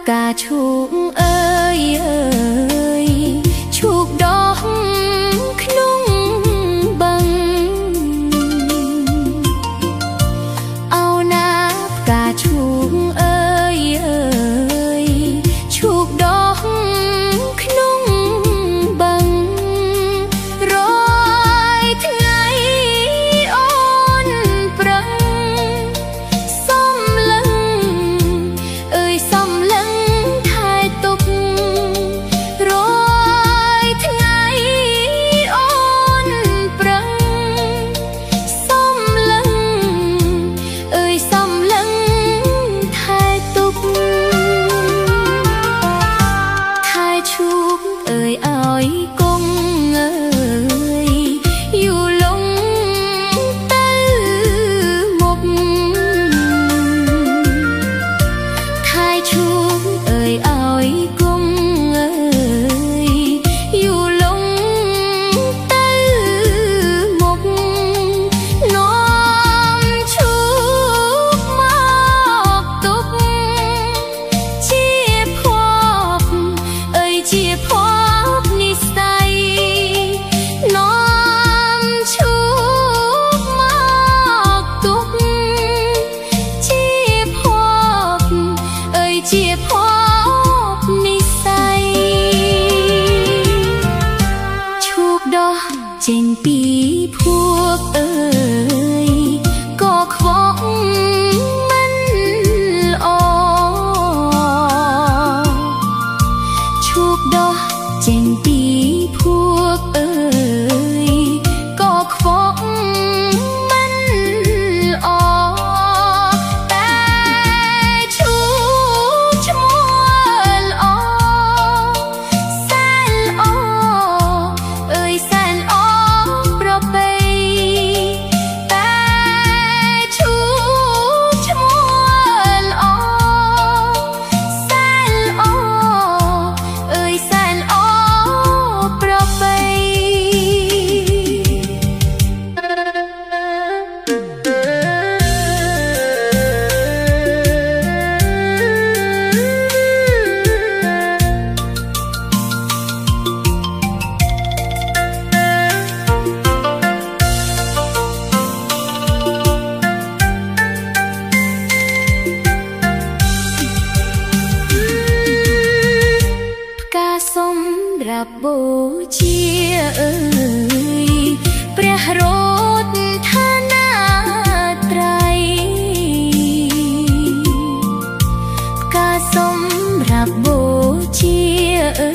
ផ្កាឈូកអើយអើយឈូកដកក្នុងបឹងអោណាផ្កាឈូកអើយអើយឈូកដកក្នុងបឹងរយថ្ងៃអូនប្រឹងសំឡឹងអើយសំឡឹងថែទុករយថ្ងៃអូនប្រឹងសំឡឹងអើយសំឡឹងថែទុកថែឈូកអើយឲ្យគង់អើយយូរលងទៅមុខថែឈូកអើយឲ្យគង់អើយយូរលងទៅមុខនាំឈូកមកទុកជាភពអើយជាភពនិស្ស័យនាំឈូកមកទុកជាភពអើយជាភពនិស្ស័យឈូកដកចេញពីភពអើយក៏ខ្វក់មិនល្អឈូកដកចេញពីភពអើយក៏ខ្វក់មិនល្អតែឈូកឈ្មោះល្អសែនល្អអើយសែនល្អប្រពៃតែឈូកឈ្មោះល្អសែនល្អអើយសែនល្អប្រពៃផ្កាសម្រាប់បូជាអើយព្រះរតនត្រ័យផ្កាសម្រាប់បូជាអើ